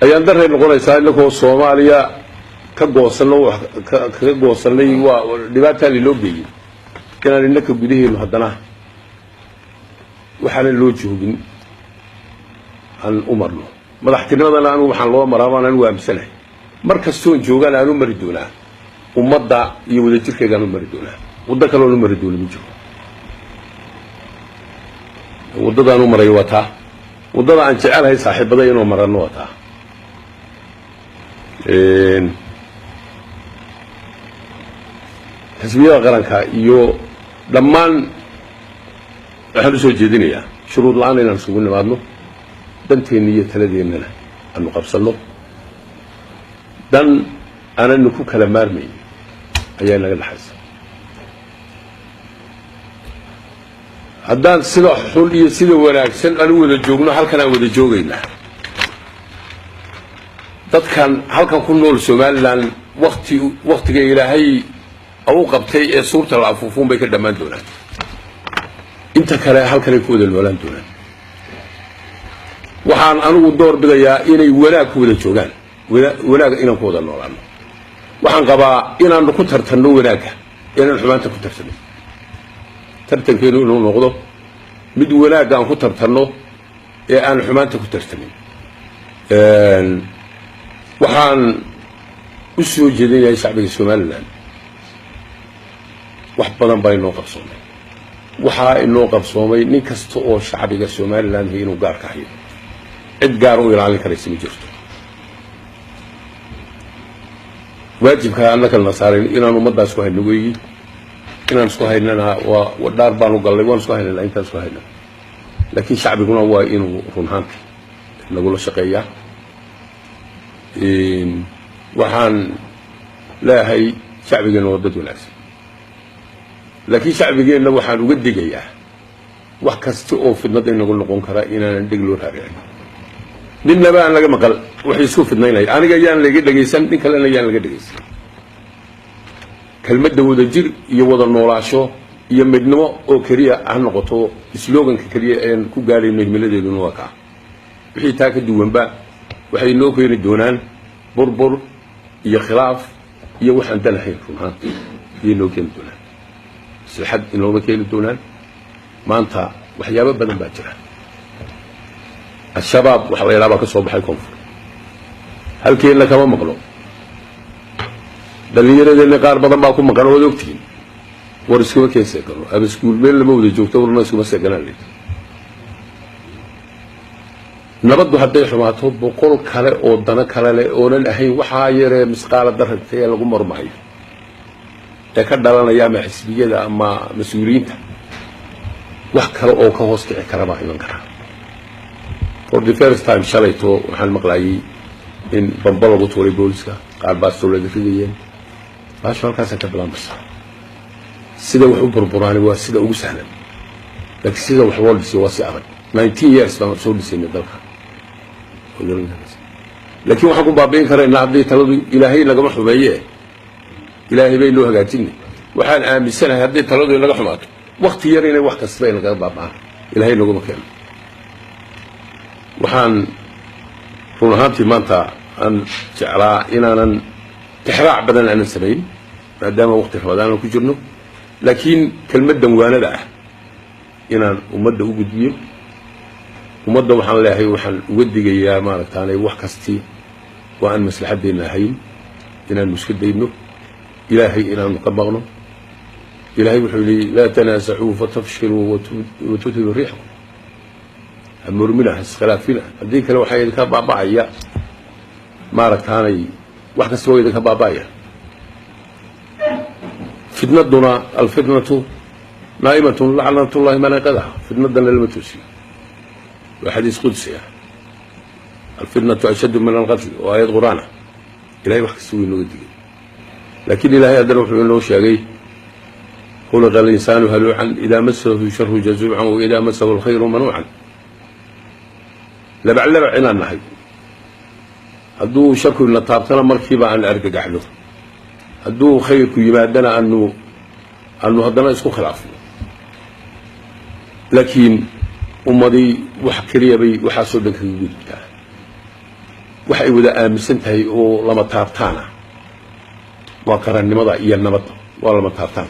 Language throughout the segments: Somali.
ayaan dareen noqonaysaa inagoo Soomaaliya ka goosanay waa dhibaato loo geeyay inaan inaka gudaheenu haddana waxaan loo joogin aan umarno madaxtinimadana anigu waxaan loo maraabaan anigu aamsanahay markastoo joogaan aanu mari doonaa ummadda iyo wadajirkeega aanu mari doonaa wadda kale oo mari doonaa ma jiro waddada aanu maray wata waddada aan jecelahay saaxiibada inuu marano wata xisbiyada qaranka iyo dhammaan waxaan u soo jeedinayaa shuruud la'aan inaan isugu nimaadno danteena iyo taladeennana aanu qabsanno dan aananu ku kala maarmayn ayaa naga dhaxaysa haddaan sida xul iyo sida wanaagsan aanu wada joogno halkan aan wada joogaynaa dadkan halkan ku nool Somaliland waqtiga ilaahay أو قبتي صورة العفوفون بيك الدمان دونا أنت كلا هالكلا يكون الولان دونا وحان أنا والدور بدايا إني ولا كود الشوغان ولا إنا كود النوران وحان قبا إنا نكون ترتنو ولاك إنا الحمان تكون ترتنو ترتن كينو إنو نغضو مد ولاك أن كون ترتنو إنا الحمان تكون ترتنو وحان وسو جدين يا شعبي السوماليلاند wax badan bay noo qabsoomay waxa inoo qabsoomay nin kasta oo shacbiga Soomaaliland inuu gaar ka hayo cid gaar u ilaalin karaysa ma jirto waajibka annaka la saaray inaan ummadaas ku hayno weeyi inaan isku haynana waa dhaar baan u galay waan isku haynaa intaan isku haynaa laakiin shacbiguna waa inuu runhaanti lagu la shaqeeyaa waxaan leeyahay shacbigana waa dad wanaagsan لكن شعبي إنه وحنا ودي جياه وحكست أو في النظر نقول نقول كرا إننا ندقلو هارين لأن بقى أنا لقى مقال وحيسوف النيل أنا جايان لقيت سنتين كلنا جايان لقيت كلمة داود الجير يوضع النوراشو يمدنوا أو كريه عن قطو سلوغن كريه إن كوجاري إنه ملذ النواقع وحي تاكد دوم بقى وحي نوكو يردونان بربر يخلاف يوحن تنحين ها ينوكين دونان لحد إنه مكين الدونان ما أنت وحيابا بدن باجرة الشباب وحوالي لابا كصوب حيكون هل كين لك ما مقلوب دليل اللي قار بدن باكم مقلوب ودوكتين ورسكوا كيس يقولوا أبي سكول بين المولد جوكتوا ورناس كم سجنا لي نردوا حتى يحماتهم بقول كلا أو دنا كلا لا أو الحين وحاير مسقال الدرج تيا الجمر معي تكدرنا يا محسبية أما مسؤولين وحكروا أو كهوس كرما إيمان كرا for the first time شليتو وحال مقلعي إن بمبلغ طوري بولسكا قال باس طولي دفيديين باشوال كاسا كبلان بس سيدا وحو بربراني وسيدا وقو سهلا لكن سيدا وحوال بسي واسي أغد 19 years بما سول بسي ندلها لكن وحكم بابين كرا إن عبدي تلوي إلهي لقم حباييه إلهي بين له هجاتني وحال آمن سنة هدي تلوي لقم حماته وقت يرينا وقت السبعين لقم بابا إلهي لقم مكان وحان رونهانتي مانتا أن جعلا إنانا تحراع بدن عن السبعين ما دام وقت رمضان وكجرنو لكن كلمة دموانا لا إنان ومدة وجودية ومدة وحان الله وحان ودي يا مالك تاني وحكستي وأن مسلحة دينا هين إنان مشكل دينو إلهي إنان مقبغنو إلهي وحولي لا تنازعوا فتفشلوا وتذهبوا ريحكم المرملة السخلاف فينا هذيك لو حي ذكر بابايا ما ركاني واحد سوي ذكر بابايا فتنة الفتنة نائمة لعنة الله ما نقدها فتنة للمتوسي وحديث قدسي الفتنة أشد من القتل وآيات قرآن إلهي واحد سوي نودي لكن إلهي أدرى في إنه شيء خلق الإنسان هلوعا إذا مسه شره جزوعا وإذا مسه الخير منوعا لبع إلى النحي هدو شكو نطابتنا مركبة عن الأرق قعده هدو خير يبادنا أنه هدنا يسكو خلاف لكن أمضي وحكرية بي وحاسو لك الوجود waxay wada aaminsan tahay oo lama taabtaana waa qarannimada iyo nabadda waa lama taabtaan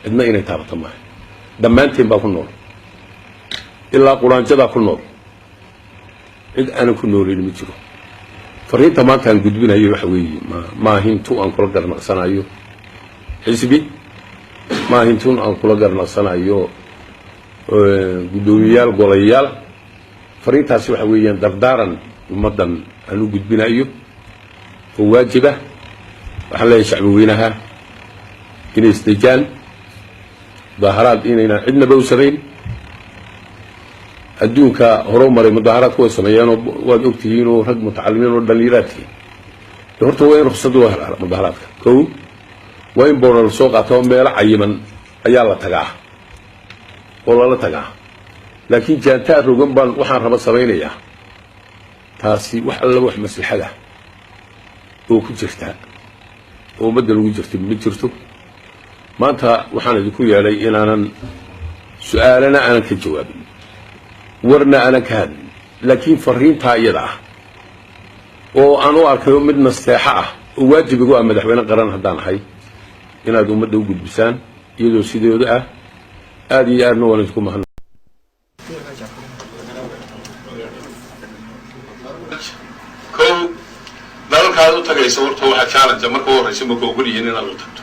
cidna inay taabato maaha dhammaanteen baa ku nool ilaa quraanjada ku nool cid aanan ku noolin ma jiro fariinta maanta aan gudbinayo waxa weeye maahintu aan kula garnaqsanayo xisbi maahintu aan kula garnaqsanayo gudoomiyaal golayaal fariintaasi waxa weeyaan dardaaran ummadan aan u gudbinayo oo waajiba waxaan leeyahay shacbi weynaha inay isdejaan mudaharaad inayna cidnaba u samayn adduunka horumaray mudaharaad kuwa sameeyeenoo waad ogtihiin oo rag mutacalimiin oo dhallinyaraadkii horta waa in ruqsad loo helaa mudaharaadka kow waa in boodhal soo qaato oo meelo cayiman ayaa la tagaa oo lala tagaa laakiin jaantaa rogan baan waxaan raba samaynayaa taasi wax alla wax maslaxada oo ku jirta oo ummadda lagu jirta ma jirto maanta waxaan idinku yeedhay inaanan su-aalana aanan ka jawaabin warna aanan ka hadlin laakiin fariintaa iyada ah oo aan u arkayo mid nasteexo ah oo waajibigu ah madaxweyne qaran haddaan ahay inaad ummadda u gudbisaan iyadoo sidooda ah aad iyo aadna waan isku mahad kow dalalkaad u tagaysa horta waxaa challenge marka u horreysa maka ogol yihiin inaad u tagto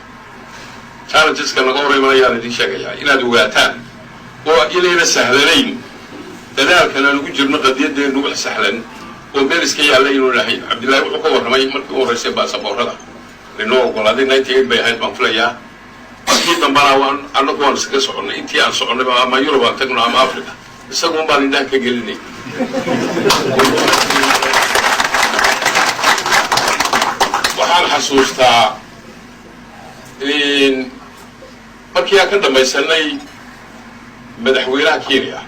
challengeska naga hor imanayaan idin sheegayaa inaad ogaataan oo inayna sahlanayn dadaalkan aan ugu jirno qadiyadeennu wax sahlan oo meel iska yaalla inuu lahayn cabdillaahi wuxuu ka warramay markii u horreysay baasaboorada inoo ogolaaday 98 bay ahayd baan filayaa markii dambana annagu waan iskaga soconnay intii aan soconnay ama Yurub aan tagno ama Afrika isagoon baan indhaha ka gelinay waxaan xasuustaa markii aan ka dhamaysanay madaxweynaha Kenya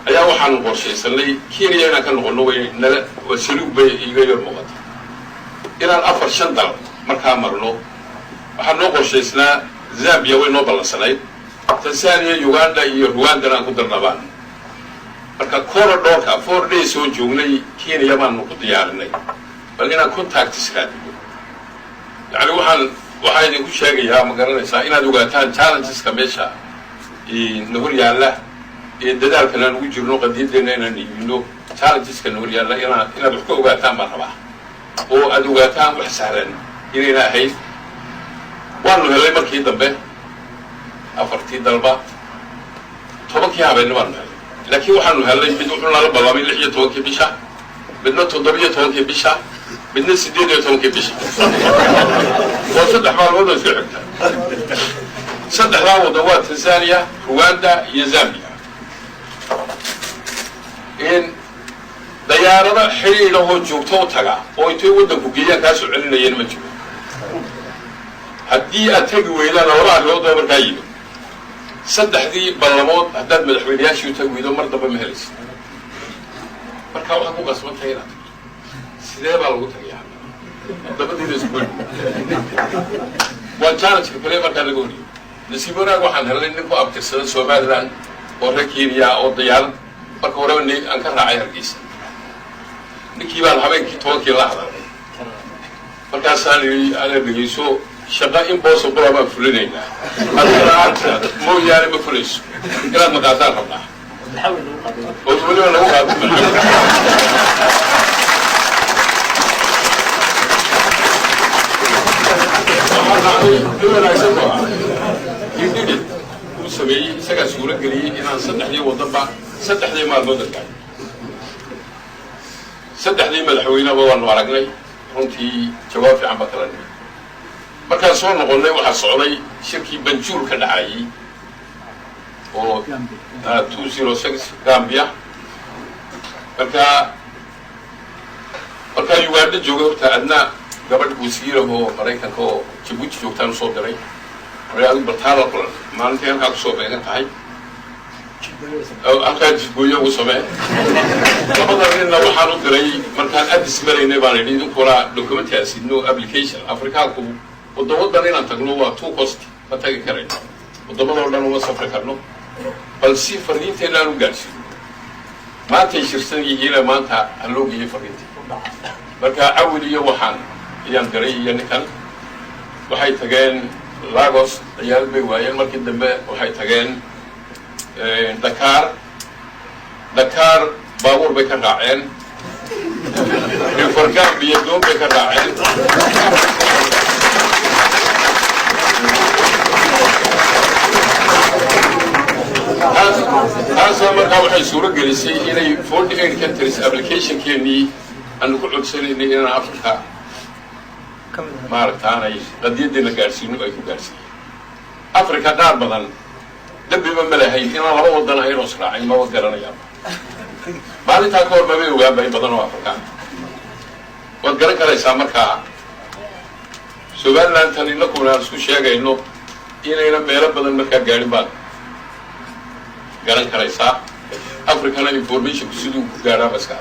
ayaa waxaan qorshaysanay Kenya inaan ka noqono way saliig bay iga yar muuqata inaan 4-5 dal markaa marno waxaan noo qorshaysnaa Zambia way noo ballansanayd Tanzania Uganda iyo Rwanda aan ku darnabaan marka corridorka 4 days oo joognay Kenya baan ku diyaarinay bal inaan contact iskaadiyo yani waxaan idinku sheegayaa ma garanaysaa inaad ogaataan challengeska meesha nahor yaalla dadaalkan aan ugu jirno qadiyadeena inaan iibino challengeska nahor yaalla inaad wax ka ogaataan baan rabaa oo aad ogaataan wax sahlan inayna ahayd waanu helay markii dambe 4 dalba 10 habeenimo baanu helay laakiin waxaanu helay mid wuxuu nala ballamay 16 bisha midna 17 bisha midna 18 bisha waa 3 maalmood oo isku xigta 3 maalmood waa Tanzania Rwanda iyo Zambia diyaarada xiriir oo joogto taga oo intay wadanku geeyaan ka soo celinayeen ma jiro haddii aad tagi weydaan laba arrimood oo markaa yimid 3 ballamood haddaad madaxweynayaashii u tagi weydo mar dambe ma helaysid marka waxaad ku qasbantahay inaad sidee baa lagu tagayaa dabadiina isku waa challenge kale markaa lagu horiyo nasiib wanaag waxaan helay nin ku abtirsaday Somaliland oo reer Kenya oo diyaarad marka hore aan ka raacay Hargeysa ninkii baan habeenkii 10 la hadlay markaasaan ana dhageyso shaqa impossible baan fulinaynaa hadda mooyaane ma fulayso inaad maqaataan rabnaa oo waliba lagu qaado sameeyey isagaa suuro geliyey inaan 3 waddanba 3 maalmood arkaay 3 madaxweyneba waanu aragnay runtii jawaab fiican ba kala nimid markaan soo noqonnay waxaa socday shirkii Banjul ka dhacayay oo 206 Gambia markaa Uganda joogay horta adna gabadh wasiir oo Mareykanka oo Djibouti joogtaan soo diray walaal bartaala kulan maalintii halkaa ku soo beegan tahay halkaa jidgooyo ugu samee labada ninna waxaan u diray markaan Addis maraynay baan idhi idinkuna documentaasi no application Afrikaanku waddadan inaan tagno waa too cost ma tagi karayno waddamadoo dhan uma safri karno bal si fariinteena aan u gaarsiino maanta ay shirsan yihiin maanta ha loo geeyey fariintii marka awil iyo waxaan ayaan diray iyo ninkan waxay tageen Lagos ciyaal bay waayeen markii dambe waxay tageen Dakar baabuur bay ka raaceen Fargaan iyo doon bay ka raaceen taasoo markaa waxay suuro gelisay inay 48 countries application-keenii aanu ku codsanaynay inaan Afrika maaragtaanay qadiyaddeena gaadhsiino ay ku gaadhsiiyeen Afrika qaar badan dambiba ma lahayn inaan laba wadan ahayn oo israacin ma garanayaaba maalintaa ka hor mabay ogaanba in badan oo Afrikaan waad garan karaysaa markaa Somaliland tan inakuna aan isku sheegayno inayna meelo badan markaa gaadhin baad garan karaysaa Afrikana information siduu ku gaadhaa baska